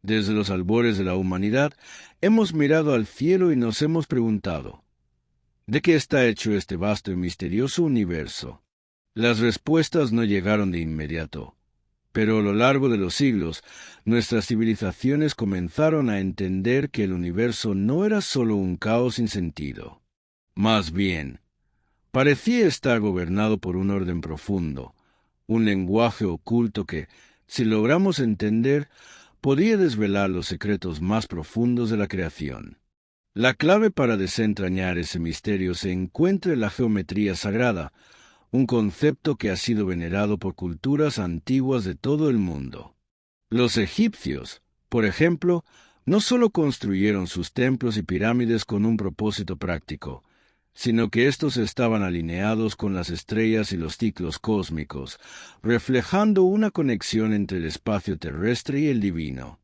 Desde los albores de la humanidad, hemos mirado al cielo y nos hemos preguntado, ¿de qué está hecho este vasto y misterioso universo? Las respuestas no llegaron de inmediato, pero a lo largo de los siglos, nuestras civilizaciones comenzaron a entender que el universo no era solo un caos sin sentido. Más bien, parecía estar gobernado por un orden profundo, un lenguaje oculto que, si logramos entender, podía desvelar los secretos más profundos de la creación. La clave para desentrañar ese misterio se encuentra en la geometría sagrada, un concepto que ha sido venerado por culturas antiguas de todo el mundo. Los egipcios, por ejemplo, no solo construyeron sus templos y pirámides con un propósito práctico, sino que éstos estaban alineados con las estrellas y los ciclos cósmicos, reflejando una conexión entre el espacio terrestre y el divino.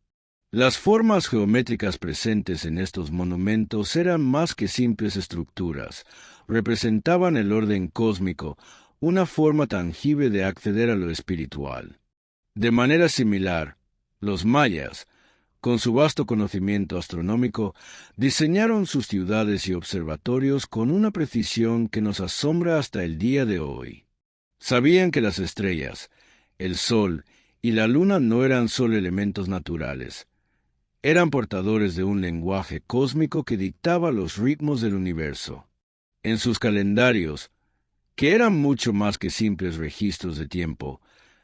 Las formas geométricas presentes en estos monumentos eran más que simples estructuras, representaban el orden cósmico, una forma tangible de acceder a lo espiritual. De manera similar, los mayas, con su vasto conocimiento astronómico, diseñaron sus ciudades y observatorios con una precisión que nos asombra hasta el día de hoy. Sabían que las estrellas, el sol y la luna no eran solo elementos naturales. Eran portadores de un lenguaje cósmico que dictaba los ritmos del universo. En sus calendarios, que eran mucho más que simples registros de tiempo,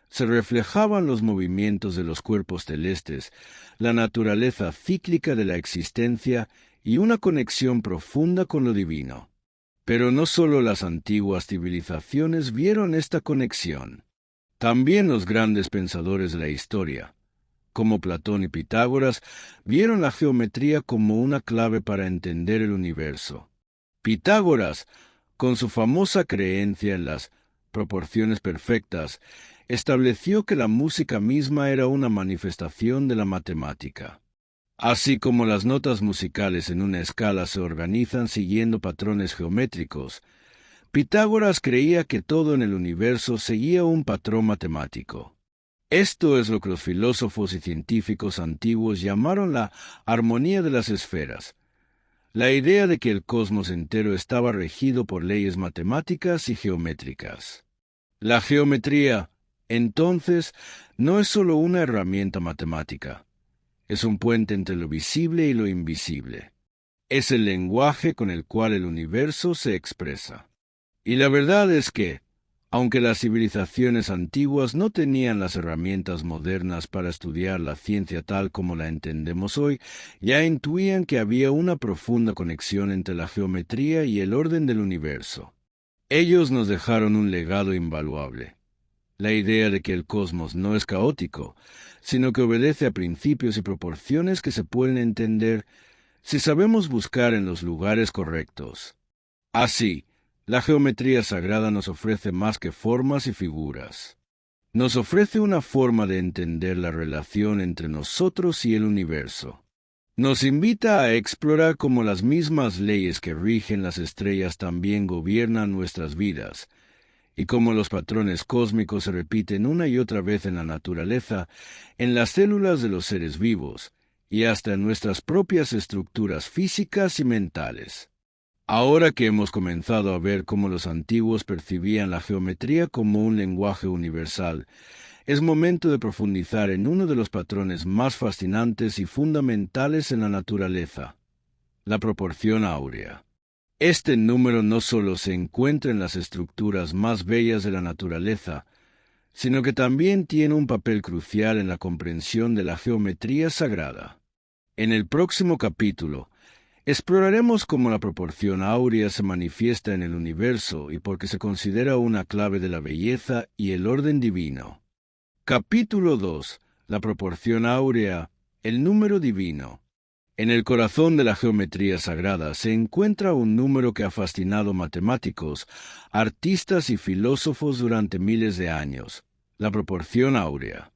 se reflejaban los movimientos de los cuerpos celestes, la naturaleza cíclica de la existencia y una conexión profunda con lo divino. Pero no solo las antiguas civilizaciones vieron esta conexión. También los grandes pensadores de la historia, como Platón y Pitágoras, vieron la geometría como una clave para entender el universo. Pitágoras, con su famosa creencia en las proporciones perfectas, estableció que la música misma era una manifestación de la matemática. Así como las notas musicales en una escala se organizan siguiendo patrones geométricos, Pitágoras creía que todo en el universo seguía un patrón matemático. Esto es lo que los filósofos y científicos antiguos llamaron la armonía de las esferas, la idea de que el cosmos entero estaba regido por leyes matemáticas y geométricas. La geometría, entonces, no es solo una herramienta matemática, es un puente entre lo visible y lo invisible. Es el lenguaje con el cual el universo se expresa. Y la verdad es que, aunque las civilizaciones antiguas no tenían las herramientas modernas para estudiar la ciencia tal como la entendemos hoy, ya intuían que había una profunda conexión entre la geometría y el orden del universo. Ellos nos dejaron un legado invaluable. La idea de que el cosmos no es caótico, sino que obedece a principios y proporciones que se pueden entender si sabemos buscar en los lugares correctos. Así, la geometría sagrada nos ofrece más que formas y figuras. Nos ofrece una forma de entender la relación entre nosotros y el universo. Nos invita a explorar cómo las mismas leyes que rigen las estrellas también gobiernan nuestras vidas, y cómo los patrones cósmicos se repiten una y otra vez en la naturaleza, en las células de los seres vivos, y hasta en nuestras propias estructuras físicas y mentales. Ahora que hemos comenzado a ver cómo los antiguos percibían la geometría como un lenguaje universal, es momento de profundizar en uno de los patrones más fascinantes y fundamentales en la naturaleza, la proporción áurea. Este número no solo se encuentra en las estructuras más bellas de la naturaleza, sino que también tiene un papel crucial en la comprensión de la geometría sagrada. En el próximo capítulo, exploraremos cómo la proporción áurea se manifiesta en el universo y por qué se considera una clave de la belleza y el orden divino. Capítulo 2. La proporción áurea, el número divino. En el corazón de la geometría sagrada se encuentra un número que ha fascinado matemáticos, artistas y filósofos durante miles de años, la proporción áurea.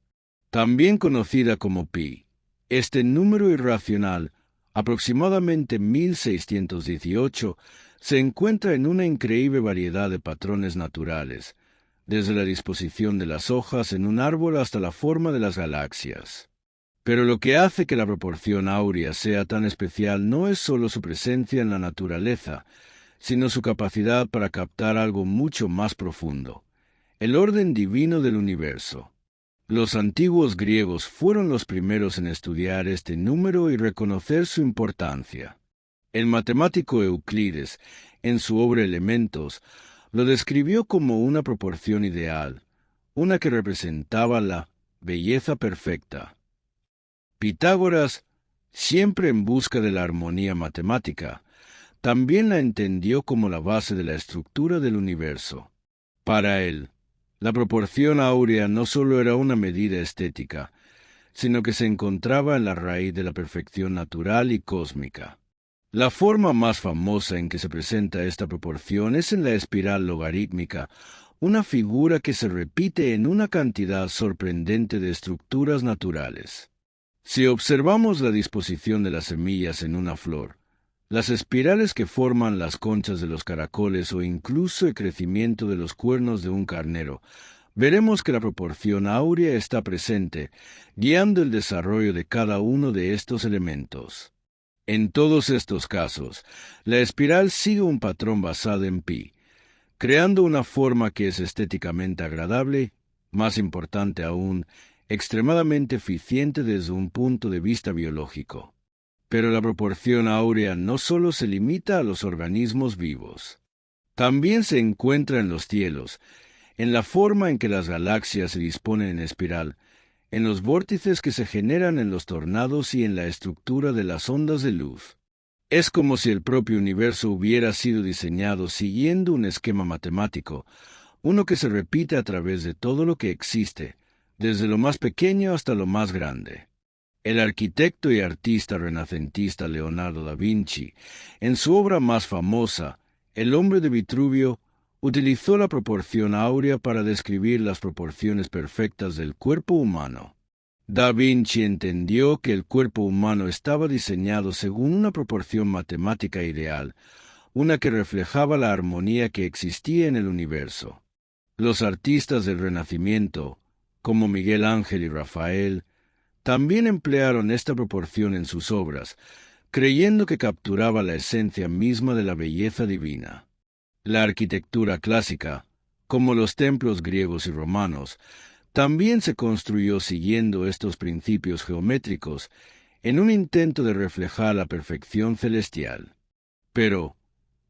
También conocida como pi, este número irracional, aproximadamente 1618, se encuentra en una increíble variedad de patrones naturales, desde la disposición de las hojas en un árbol hasta la forma de las galaxias. Pero lo que hace que la proporción áurea sea tan especial no es solo su presencia en la naturaleza, sino su capacidad para captar algo mucho más profundo, el orden divino del universo. Los antiguos griegos fueron los primeros en estudiar este número y reconocer su importancia. El matemático Euclides, en su obra Elementos, lo describió como una proporción ideal, una que representaba la belleza perfecta. Pitágoras, siempre en busca de la armonía matemática, también la entendió como la base de la estructura del universo. Para él, la proporción áurea no solo era una medida estética, sino que se encontraba en la raíz de la perfección natural y cósmica. La forma más famosa en que se presenta esta proporción es en la espiral logarítmica, una figura que se repite en una cantidad sorprendente de estructuras naturales. Si observamos la disposición de las semillas en una flor, las espirales que forman las conchas de los caracoles o incluso el crecimiento de los cuernos de un carnero, veremos que la proporción áurea está presente, guiando el desarrollo de cada uno de estos elementos. En todos estos casos, la espiral sigue un patrón basado en pi, creando una forma que es estéticamente agradable, más importante aún, extremadamente eficiente desde un punto de vista biológico. Pero la proporción áurea no solo se limita a los organismos vivos. También se encuentra en los cielos, en la forma en que las galaxias se disponen en espiral, en los vórtices que se generan en los tornados y en la estructura de las ondas de luz. Es como si el propio universo hubiera sido diseñado siguiendo un esquema matemático, uno que se repite a través de todo lo que existe, desde lo más pequeño hasta lo más grande. El arquitecto y artista renacentista Leonardo da Vinci, en su obra más famosa, El hombre de Vitruvio, utilizó la proporción áurea para describir las proporciones perfectas del cuerpo humano. Da Vinci entendió que el cuerpo humano estaba diseñado según una proporción matemática ideal, una que reflejaba la armonía que existía en el universo. Los artistas del Renacimiento, como Miguel Ángel y Rafael, también emplearon esta proporción en sus obras, creyendo que capturaba la esencia misma de la belleza divina. La arquitectura clásica, como los templos griegos y romanos, también se construyó siguiendo estos principios geométricos en un intento de reflejar la perfección celestial. Pero,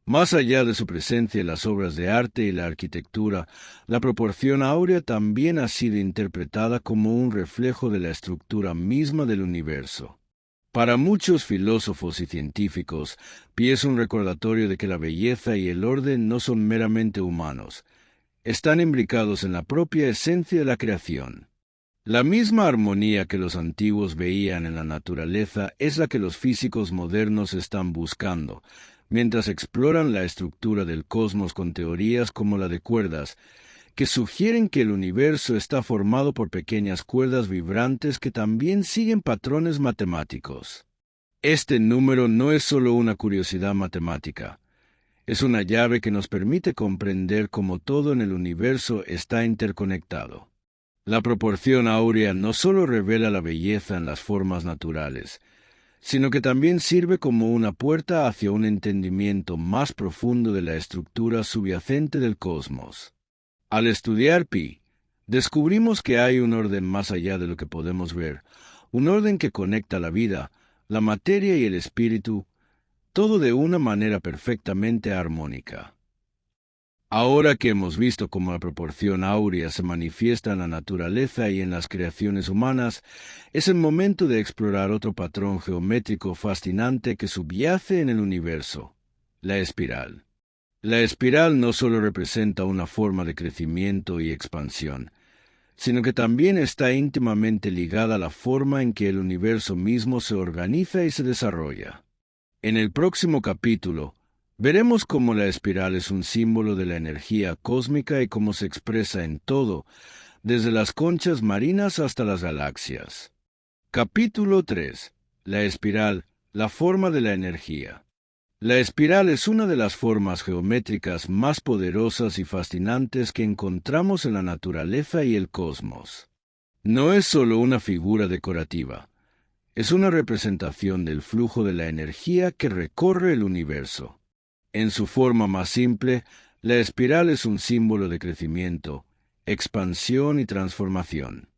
más allá de su presencia en las obras de arte y la arquitectura, la proporción áurea también ha sido interpretada como un reflejo de la estructura misma del universo. Para muchos filósofos y científicos, pi es un recordatorio de que la belleza y el orden no son meramente humanos, están imbricados en la propia esencia de la creación. La misma armonía que los antiguos veían en la naturaleza es la que los físicos modernos están buscando, mientras exploran la estructura del cosmos con teorías como la de cuerdas, que sugieren que el universo está formado por pequeñas cuerdas vibrantes que también siguen patrones matemáticos. Este número no es solo una curiosidad matemática, es una llave que nos permite comprender cómo todo en el universo está interconectado. La proporción áurea no solo revela la belleza en las formas naturales, sino que también sirve como una puerta hacia un entendimiento más profundo de la estructura subyacente del cosmos. Al estudiar pi, descubrimos que hay un orden más allá de lo que podemos ver, un orden que conecta la vida, la materia y el espíritu, todo de una manera perfectamente armónica. Ahora que hemos visto cómo la proporción áurea se manifiesta en la naturaleza y en las creaciones humanas, es el momento de explorar otro patrón geométrico fascinante que subyace en el universo, la espiral. La espiral no solo representa una forma de crecimiento y expansión, sino que también está íntimamente ligada a la forma en que el universo mismo se organiza y se desarrolla. En el próximo capítulo, veremos cómo la espiral es un símbolo de la energía cósmica y cómo se expresa en todo, desde las conchas marinas hasta las galaxias. Capítulo 3. La espiral, la forma de la energía. La espiral es una de las formas geométricas más poderosas y fascinantes que encontramos en la naturaleza y el cosmos. No es solo una figura decorativa, Es una representación del flujo de la energía que recorre el universo. En su forma más simple, la espiral es un símbolo de crecimiento, expansión y transformación.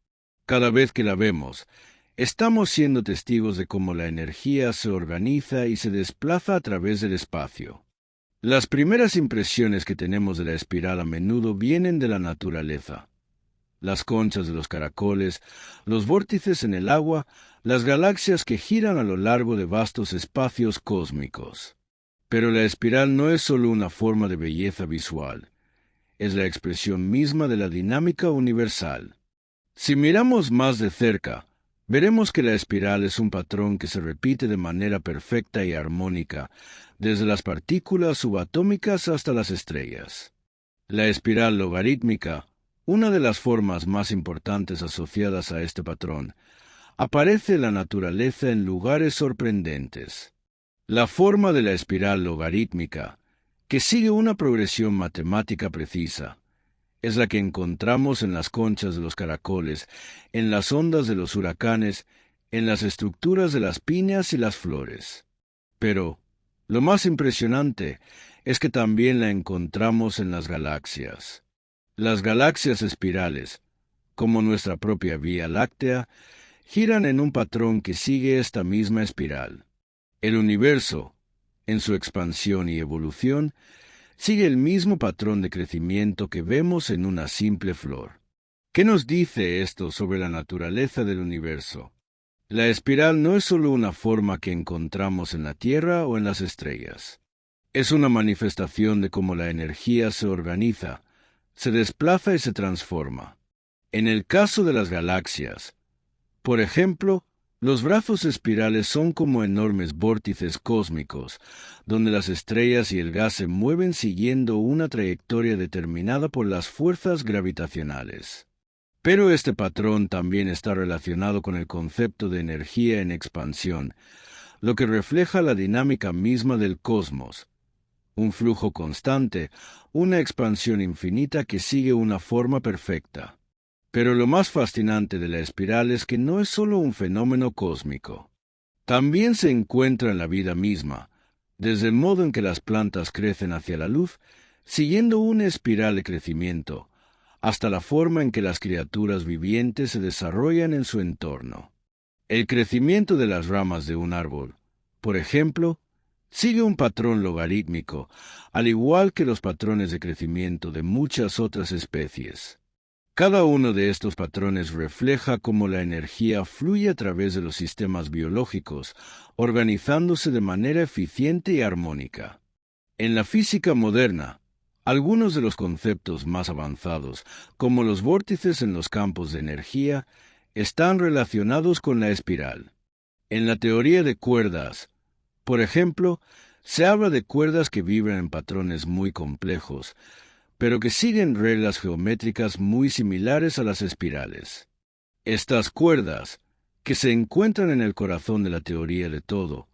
Cada vez que la vemos, estamos siendo testigos de cómo la energía se organiza y se desplaza a través del espacio. Las primeras impresiones que tenemos de la espiral a menudo vienen de la naturaleza. Las conchas de los caracoles, los vórtices en el agua, las galaxias que giran a lo largo de vastos espacios cósmicos. Pero la espiral no es solo una forma de belleza visual, es la expresión misma de la dinámica universal. Si miramos más de cerca, veremos que la espiral es un patrón que se repite de manera perfecta y armónica, desde las partículas subatómicas hasta las estrellas. La espiral logarítmica, una de las formas más importantes asociadas a este patrón, aparece en la naturaleza en lugares sorprendentes. La forma de la espiral logarítmica, que sigue una progresión matemática precisa, es la que encontramos en las conchas de los caracoles, en las ondas de los huracanes, en las estructuras de las piñas y las flores. Pero lo más impresionante es que también la encontramos en las galaxias. Las galaxias espirales, como nuestra propia Vía Láctea, giran en un patrón que sigue esta misma espiral. El universo, en su expansión y evolución, sigue el mismo patrón de crecimiento que vemos en una simple flor. ¿Qué nos dice esto sobre la naturaleza del universo? La espiral no es solo una forma que encontramos en la Tierra o en las estrellas. Es una manifestación de cómo la energía se organiza, se desplaza y se transforma. En el caso de las galaxias, por ejemplo, los brazos espirales son como enormes vórtices cósmicos, donde las estrellas y el gas se mueven siguiendo una trayectoria determinada por las fuerzas gravitacionales. Pero este patrón también está relacionado con el concepto de energía en expansión, lo que refleja la dinámica misma del cosmos. Un flujo constante, una expansión infinita que sigue una forma perfecta. Pero lo más fascinante de la espiral es que no es solo un fenómeno cósmico. También se encuentra en la vida misma, desde el modo en que las plantas crecen hacia la luz, siguiendo una espiral de crecimiento, hasta la forma en que las criaturas vivientes se desarrollan en su entorno. El crecimiento de las ramas de un árbol, por ejemplo, sigue un patrón logarítmico, al igual que los patrones de crecimiento de muchas otras especies. Cada uno de estos patrones refleja cómo la energía fluye a través de los sistemas biológicos, organizándose de manera eficiente y armónica. En la física moderna, algunos de los conceptos más avanzados, como los vórtices en los campos de energía, están relacionados con la espiral. En la teoría de cuerdas, por ejemplo, se habla de cuerdas que vibran en patrones muy complejos, pero que siguen reglas geométricas muy similares a las espirales. Estas cuerdas, que se encuentran en el corazón de la teoría de todo,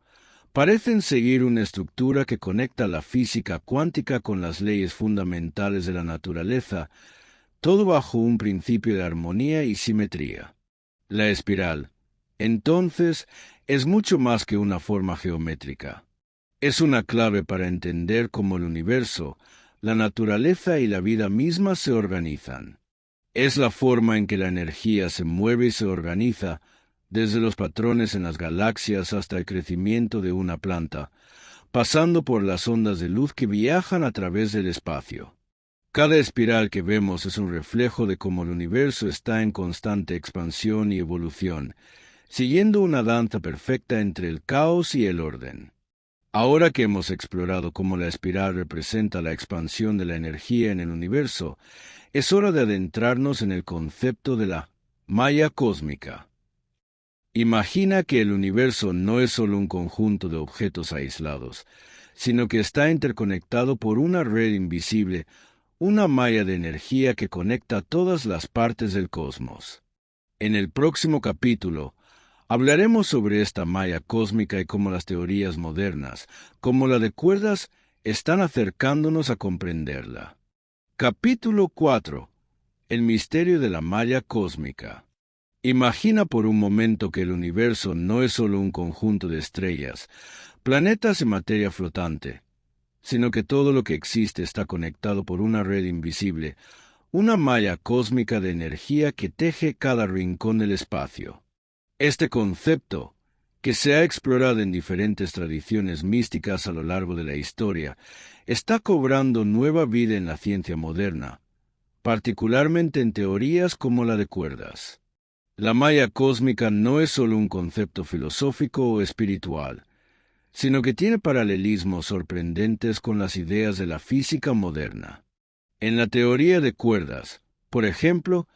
parecen seguir una estructura que conecta la física cuántica con las leyes fundamentales de la naturaleza, todo bajo un principio de armonía y simetría. La espiral, entonces, es mucho más que una forma geométrica. Es una clave para entender cómo el universo, la naturaleza y la vida misma se organizan. Es la forma en que la energía se mueve y se organiza, desde los patrones en las galaxias hasta el crecimiento de una planta, pasando por las ondas de luz que viajan a través del espacio. Cada espiral que vemos es un reflejo de cómo el universo está en constante expansión y evolución, siguiendo una danza perfecta entre el caos y el orden. Ahora que hemos explorado cómo la espiral representa la expansión de la energía en el universo, es hora de adentrarnos en el concepto de la malla cósmica. Imagina que el universo no es solo un conjunto de objetos aislados, sino que está interconectado por una red invisible, una malla de energía que conecta todas las partes del cosmos. En el próximo capítulo, hablaremos sobre esta malla cósmica y cómo las teorías modernas, como la de cuerdas, están acercándonos a comprenderla. Capítulo 4. El misterio de la malla cósmica. Imagina por un momento que el universo no es solo un conjunto de estrellas, planetas y materia flotante, sino que todo lo que existe está conectado por una red invisible, una malla cósmica de energía que teje cada rincón del espacio. Este concepto, que se ha explorado en diferentes tradiciones místicas a lo largo de la historia, está cobrando nueva vida en la ciencia moderna, particularmente en teorías como la de cuerdas. La malla cósmica no es solo un concepto filosófico o espiritual, sino que tiene paralelismos sorprendentes con las ideas de la física moderna. En la teoría de cuerdas, por ejemplo,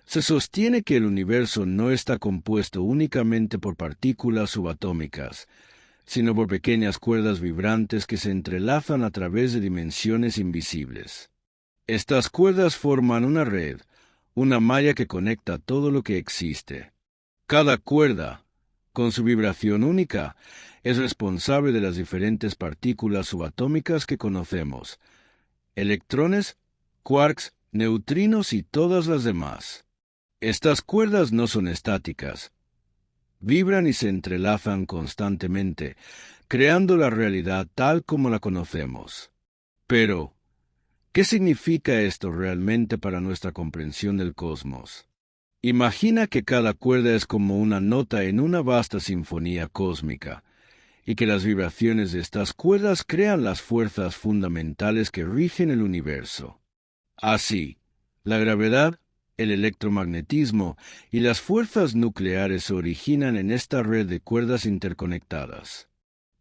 se sostiene que el universo no está compuesto únicamente por partículas subatómicas, sino por pequeñas cuerdas vibrantes que se entrelazan a través de dimensiones invisibles. Estas cuerdas forman una red, una malla que conecta todo lo que existe. Cada cuerda, con su vibración única, es responsable de las diferentes partículas subatómicas que conocemos: electrones, quarks, neutrinos y todas las demás. Estas cuerdas no son estáticas. Vibran y se entrelazan constantemente, creando la realidad tal como la conocemos. Pero, ¿qué significa esto realmente para nuestra comprensión del cosmos? Imagina que cada cuerda es como una nota en una vasta sinfonía cósmica, y que las vibraciones de estas cuerdas crean las fuerzas fundamentales que rigen el universo. Así, la gravedad, el electromagnetismo y las fuerzas nucleares se originan en esta red de cuerdas interconectadas.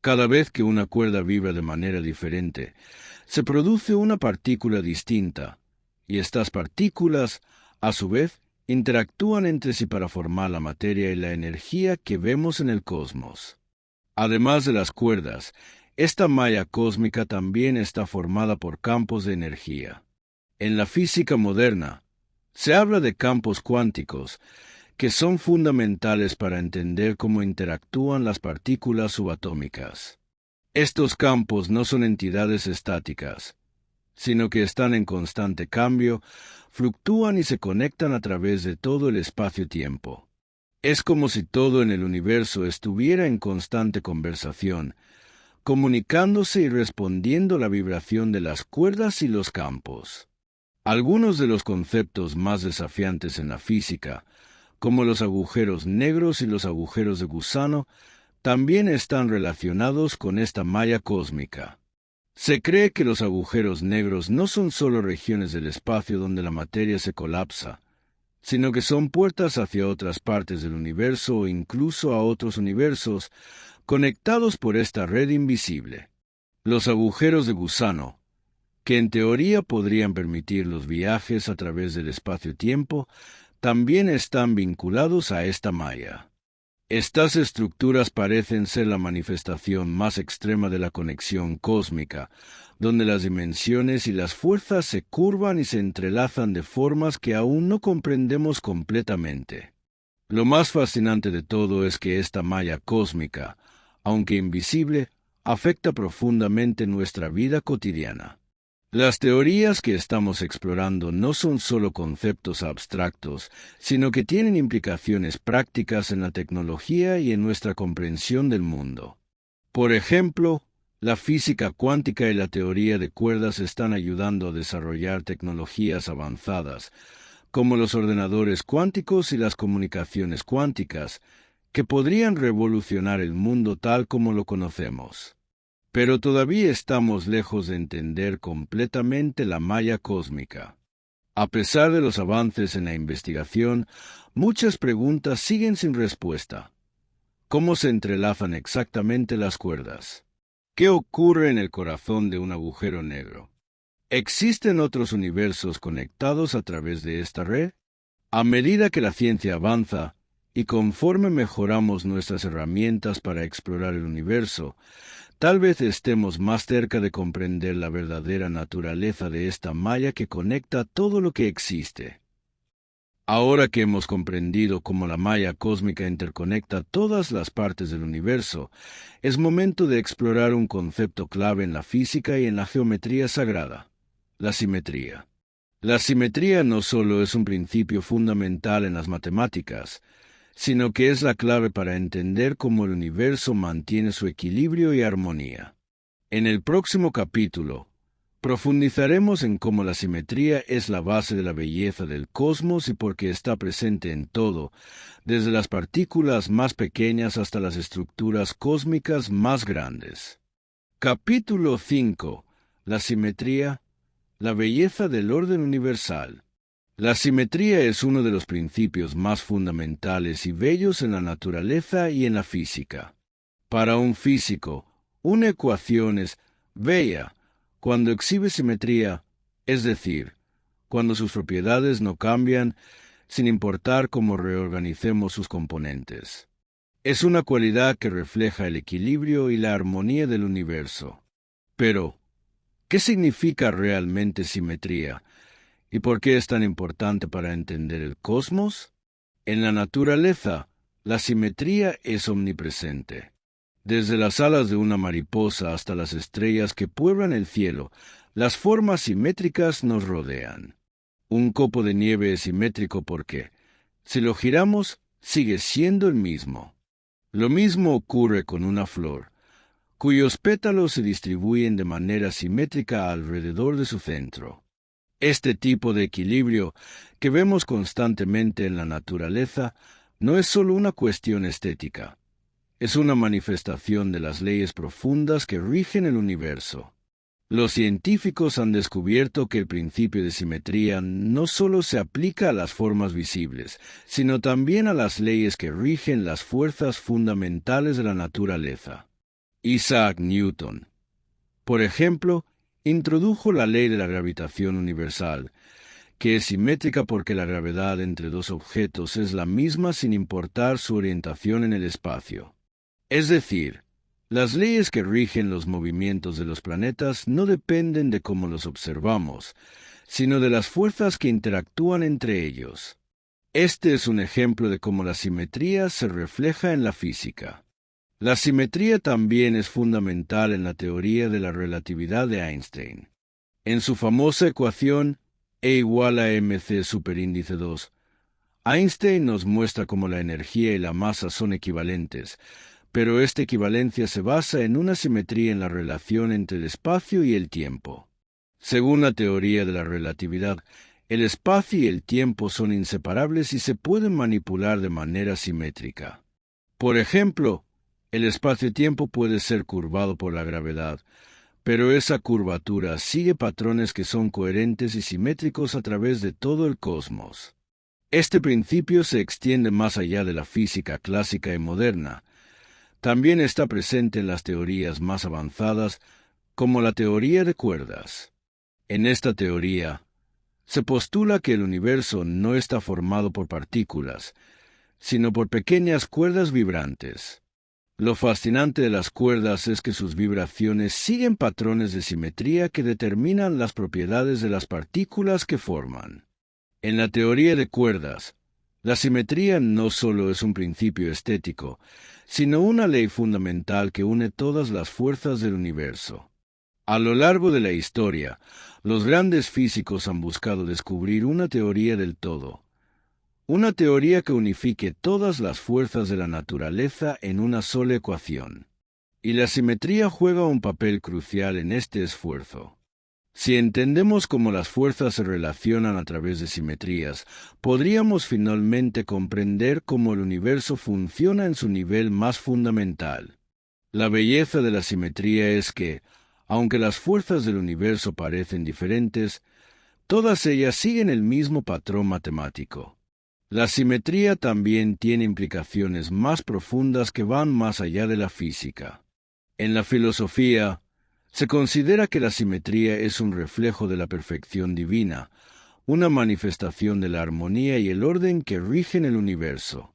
Cada vez que una cuerda vibra de manera diferente, se produce una partícula distinta, y estas partículas, a su vez, interactúan entre sí para formar la materia y la energía que vemos en el cosmos. Además de las cuerdas, esta malla cósmica también está formada por campos de energía. En la física moderna, se habla de campos cuánticos, que son fundamentales para entender cómo interactúan las partículas subatómicas. Estos campos no son entidades estáticas, sino que están en constante cambio, fluctúan y se conectan a través de todo el espacio-tiempo. Es como si todo en el universo estuviera en constante conversación, comunicándose y respondiendo a la vibración de las cuerdas y los campos. Algunos de los conceptos más desafiantes en la física, como los agujeros negros y los agujeros de gusano, también están relacionados con esta malla cósmica. Se cree que los agujeros negros no son solo regiones del espacio donde la materia se colapsa, sino que son puertas hacia otras partes del universo o incluso a otros universos, conectados por esta red invisible. Los agujeros de gusano, que en teoría podrían permitir los viajes a través del espacio-tiempo, también están vinculados a esta malla. Estas estructuras parecen ser la manifestación más extrema de la conexión cósmica, donde las dimensiones y las fuerzas se curvan y se entrelazan de formas que aún no comprendemos completamente. Lo más fascinante de todo es que esta malla cósmica, aunque invisible, afecta profundamente nuestra vida cotidiana. Las teorías que estamos explorando no son solo conceptos abstractos, sino que tienen implicaciones prácticas en la tecnología y en nuestra comprensión del mundo. Por ejemplo, la física cuántica y la teoría de cuerdas están ayudando a desarrollar tecnologías avanzadas, como los ordenadores cuánticos y las comunicaciones cuánticas, que podrían revolucionar el mundo tal como lo conocemos. Pero todavía estamos lejos de entender completamente la malla cósmica. A pesar de los avances en la investigación, muchas preguntas siguen sin respuesta. ¿Cómo se entrelazan exactamente las cuerdas? ¿Qué ocurre en el corazón de un agujero negro? ¿Existen otros universos conectados a través de esta red? A medida que la ciencia avanza, y conforme mejoramos nuestras herramientas para explorar el universo, tal vez estemos más cerca de comprender la verdadera naturaleza de esta malla que conecta todo lo que existe. Ahora que hemos comprendido cómo la malla cósmica interconecta todas las partes del universo, es momento de explorar un concepto clave en la física y en la geometría sagrada: la simetría. La simetría no solo es un principio fundamental en las matemáticas, sino que es la clave para entender cómo el universo mantiene su equilibrio y armonía. En el próximo capítulo, profundizaremos en cómo la simetría es la base de la belleza del cosmos y por qué está presente en todo, desde las partículas más pequeñas hasta las estructuras cósmicas más grandes. Capítulo 5. La simetría, la belleza del orden universal. La simetría es uno de los principios más fundamentales y bellos en la naturaleza y en la física. Para un físico, una ecuación es bella cuando exhibe simetría, es decir, cuando sus propiedades no cambian sin importar cómo reorganicemos sus componentes. Es una cualidad que refleja el equilibrio y la armonía del universo. Pero, ¿qué significa realmente simetría? ¿Y por qué es tan importante para entender el cosmos? En la naturaleza, la simetría es omnipresente. Desde las alas de una mariposa hasta las estrellas que pueblan el cielo, las formas simétricas nos rodean. Un copo de nieve es simétrico porque, si lo giramos, sigue siendo el mismo. Lo mismo ocurre con una flor, cuyos pétalos se distribuyen de manera simétrica alrededor de su centro. Este tipo de equilibrio que vemos constantemente en la naturaleza no es solo una cuestión estética, es una manifestación de las leyes profundas que rigen el universo. Los científicos han descubierto que el principio de simetría no solo se aplica a las formas visibles, sino también a las leyes que rigen las fuerzas fundamentales de la naturaleza. Isaac Newton, por ejemplo, introdujo la ley de la gravitación universal, que es simétrica porque la gravedad entre dos objetos es la misma sin importar su orientación en el espacio. Es decir, las leyes que rigen los movimientos de los planetas no dependen de cómo los observamos, sino de las fuerzas que interactúan entre ellos. Este es un ejemplo de cómo la simetría se refleja en la física. La simetría también es fundamental en la teoría de la relatividad de Einstein. En su famosa ecuación E igual a mc superíndice 2, Einstein nos muestra cómo la energía y la masa son equivalentes, pero esta equivalencia se basa en una simetría en la relación entre el espacio y el tiempo. Según la teoría de la relatividad, el espacio y el tiempo son inseparables y se pueden manipular de manera simétrica. Por ejemplo, el espacio-tiempo puede ser curvado por la gravedad, pero esa curvatura sigue patrones que son coherentes y simétricos a través de todo el cosmos. Este principio se extiende más allá de la física clásica y moderna. También está presente en las teorías más avanzadas, como la teoría de cuerdas. En esta teoría, se postula que el universo no está formado por partículas, sino por pequeñas cuerdas vibrantes. Lo fascinante de las cuerdas es que sus vibraciones siguen patrones de simetría que determinan las propiedades de las partículas que forman. En la teoría de cuerdas, la simetría no solo es un principio estético, sino una ley fundamental que une todas las fuerzas del universo. A lo largo de la historia, los grandes físicos han buscado descubrir una teoría del todo, una teoría que unifique todas las fuerzas de la naturaleza en una sola ecuación. Y la simetría juega un papel crucial en este esfuerzo. Si entendemos cómo las fuerzas se relacionan a través de simetrías, podríamos finalmente comprender cómo el universo funciona en su nivel más fundamental. La belleza de la simetría es que, aunque las fuerzas del universo parecen diferentes, todas ellas siguen el mismo patrón matemático. La simetría también tiene implicaciones más profundas que van más allá de la física. En la filosofía, se considera que la simetría es un reflejo de la perfección divina, una manifestación de la armonía y el orden que rigen el universo.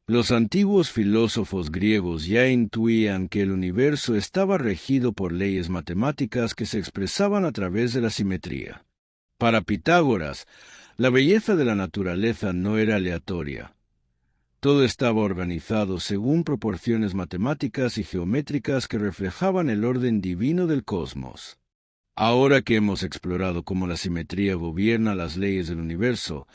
Los antiguos filósofos griegos ya intuían que el universo estaba regido por leyes matemáticas que se expresaban a través de la simetría. Para Pitágoras, la belleza de la naturaleza no era aleatoria. Todo estaba organizado según proporciones matemáticas y geométricas que reflejaban el orden divino del cosmos. Ahora que hemos explorado cómo la simetría gobierna las leyes del universo,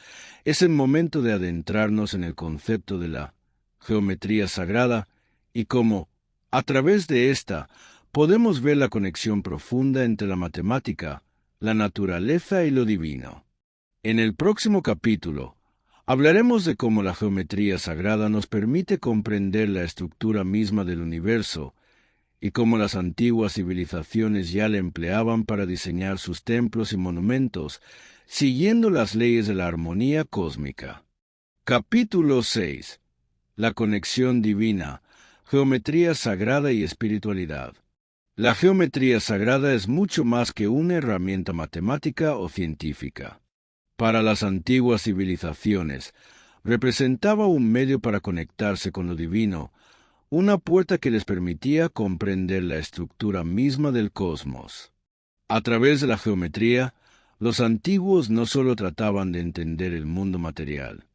es el momento de adentrarnos en el concepto de la geometría sagrada y cómo, a través de esta, podemos ver la conexión profunda entre la matemática, la naturaleza y lo divino. En el próximo capítulo, hablaremos de cómo la geometría sagrada nos permite comprender la estructura misma del universo y cómo las antiguas civilizaciones ya la empleaban para diseñar sus templos y monumentos, siguiendo las leyes de la armonía cósmica. Capítulo 6. La conexión divina, geometría sagrada y espiritualidad. La geometría sagrada es mucho más que una herramienta matemática o científica. Para las antiguas civilizaciones, representaba un medio para conectarse con lo divino, una puerta que les permitía comprender la estructura misma del cosmos. A través de la geometría, los antiguos no solo trataban de entender el mundo material,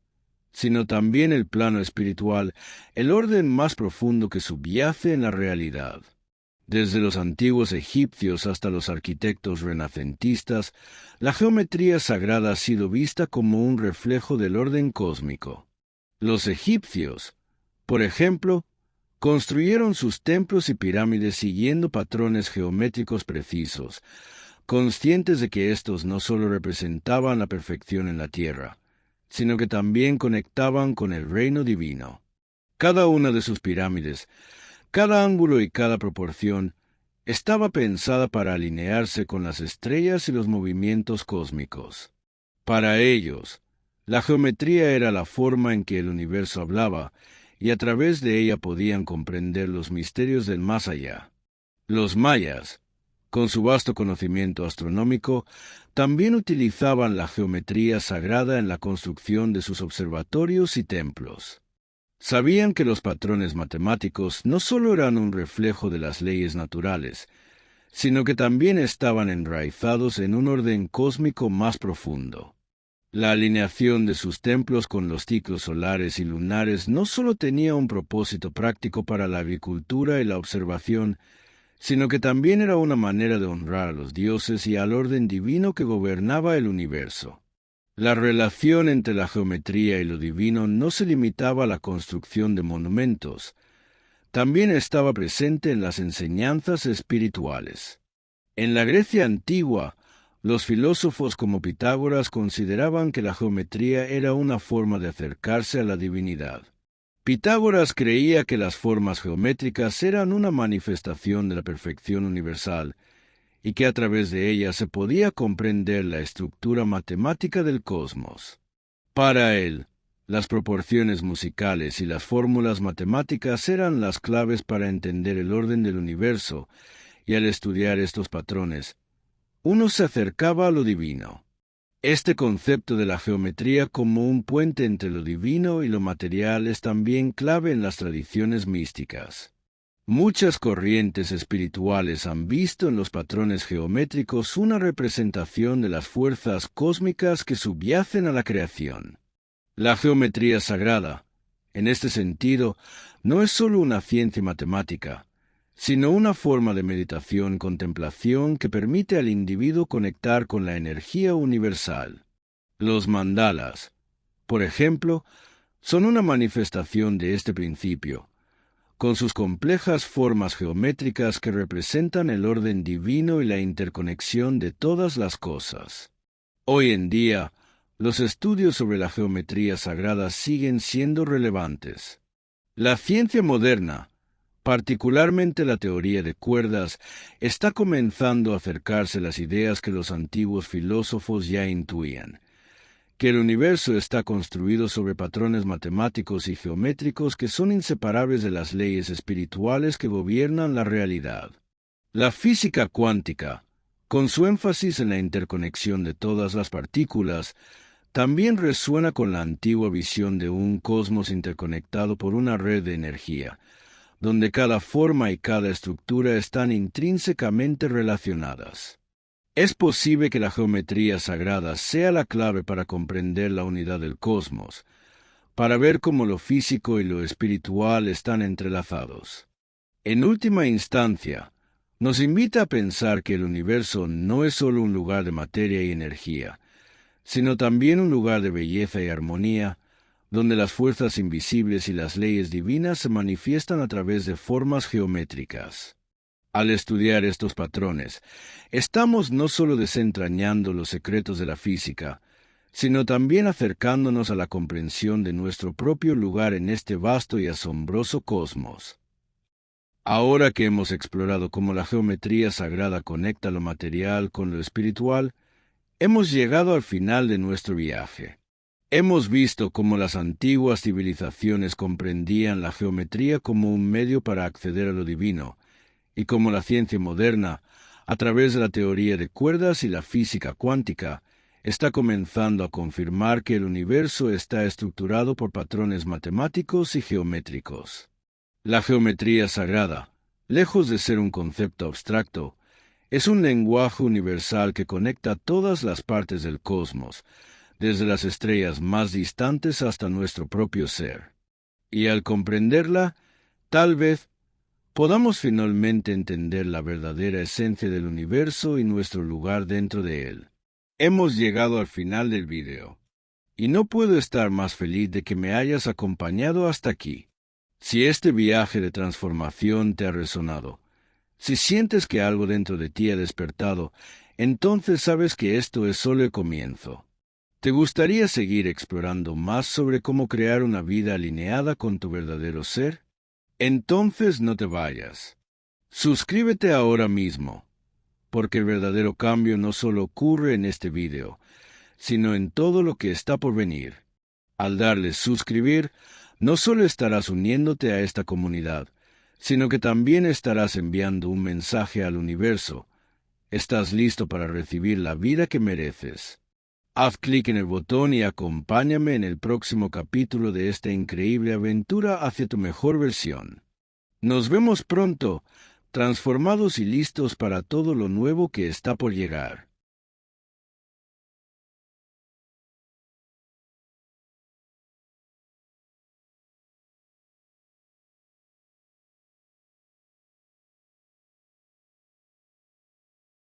sino también el plano espiritual, el orden más profundo que subyace en la realidad. Desde los antiguos egipcios hasta los arquitectos renacentistas, la geometría sagrada ha sido vista como un reflejo del orden cósmico. Los egipcios, por ejemplo, construyeron sus templos y pirámides siguiendo patrones geométricos precisos, conscientes de que estos no solo representaban la perfección en la tierra, sino que también conectaban con el reino divino. Cada una de sus pirámides, cada ángulo y cada proporción, estaba pensada para alinearse con las estrellas y los movimientos cósmicos. Para ellos, la geometría era la forma en que el universo hablaba, y a través de ella podían comprender los misterios del más allá. Los mayas, con su vasto conocimiento astronómico, también utilizaban la geometría sagrada en la construcción de sus observatorios y templos. Sabían que los patrones matemáticos no solo eran un reflejo de las leyes naturales, sino que también estaban enraizados en un orden cósmico más profundo. La alineación de sus templos con los ciclos solares y lunares no solo tenía un propósito práctico para la agricultura y la observación, sino que también era una manera de honrar a los dioses y al orden divino que gobernaba el universo. La relación entre la geometría y lo divino no se limitaba a la construcción de monumentos, también estaba presente en las enseñanzas espirituales. En la Grecia antigua, los filósofos como Pitágoras consideraban que la geometría era una forma de acercarse a la divinidad. Pitágoras creía que las formas geométricas eran una manifestación de la perfección universal y que a través de ellas se podía comprender la estructura matemática del cosmos. Para él, las proporciones musicales y las fórmulas matemáticas eran las claves para entender el orden del universo, y al estudiar estos patrones, uno se acercaba a lo divino. Este concepto de la geometría como un puente entre lo divino y lo material es también clave en las tradiciones místicas. Muchas corrientes espirituales han visto en los patrones geométricos una representación de las fuerzas cósmicas que subyacen a la creación. La geometría sagrada, en este sentido, no es solo una ciencia matemática, sino una forma de meditación-contemplación que permite al individuo conectar con la energía universal. Los mandalas, por ejemplo, son una manifestación de este principio, con sus complejas formas geométricas que representan el orden divino y la interconexión de todas las cosas. Hoy en día, los estudios sobre la geometría sagrada siguen siendo relevantes. La ciencia moderna, particularmente la teoría de cuerdas, está comenzando a acercarse a las ideas que los antiguos filósofos ya intuían, que el universo está construido sobre patrones matemáticos y geométricos que son inseparables de las leyes espirituales que gobiernan la realidad. La física cuántica, con su énfasis en la interconexión de todas las partículas, también resuena con la antigua visión de un cosmos interconectado por una red de energía, donde cada forma y cada estructura están intrínsecamente relacionadas. Es posible que la geometría sagrada sea la clave para comprender la unidad del cosmos, para ver cómo lo físico y lo espiritual están entrelazados. En última instancia, Nos invita a pensar que el universo no es solo un lugar de materia y energía, sino también un lugar de belleza y armonía, donde las fuerzas invisibles y las leyes divinas se manifiestan a través de formas geométricas. Al estudiar estos patrones, estamos no solo desentrañando los secretos de la física, sino también acercándonos a la comprensión de nuestro propio lugar en este vasto y asombroso cosmos. Ahora que hemos explorado cómo la geometría sagrada conecta lo material con lo espiritual, hemos llegado al final de nuestro viaje. Hemos visto cómo las antiguas civilizaciones comprendían la geometría como un medio para acceder a lo divino, y cómo la ciencia moderna, a través de la teoría de cuerdas y la física cuántica, está comenzando a confirmar que el universo está estructurado por patrones matemáticos y geométricos. La geometría sagrada, lejos de ser un concepto abstracto, es un lenguaje universal que conecta todas las partes del cosmos, desde las estrellas más distantes hasta nuestro propio ser. Y al comprenderla, tal vez podamos finalmente entender la verdadera esencia del universo y nuestro lugar dentro de él. Hemos llegado al final del video, y no puedo estar más feliz de que me hayas acompañado hasta aquí. Si este viaje de transformación te ha resonado, si sientes que algo dentro de ti ha despertado, entonces sabes que esto es solo el comienzo. ¿Te gustaría seguir explorando más sobre cómo crear una vida alineada con tu verdadero ser? Entonces no te vayas. Suscríbete ahora mismo, porque el verdadero cambio no solo ocurre en este video, sino en todo lo que está por venir. Al darle suscribir, no solo estarás uniéndote a esta comunidad, sino que también estarás enviando un mensaje al universo. Estás listo para recibir la vida que mereces. Haz clic en el botón y acompáñame en el próximo capítulo de esta increíble aventura hacia tu mejor versión. Nos vemos pronto, transformados y listos para todo lo nuevo que está por llegar.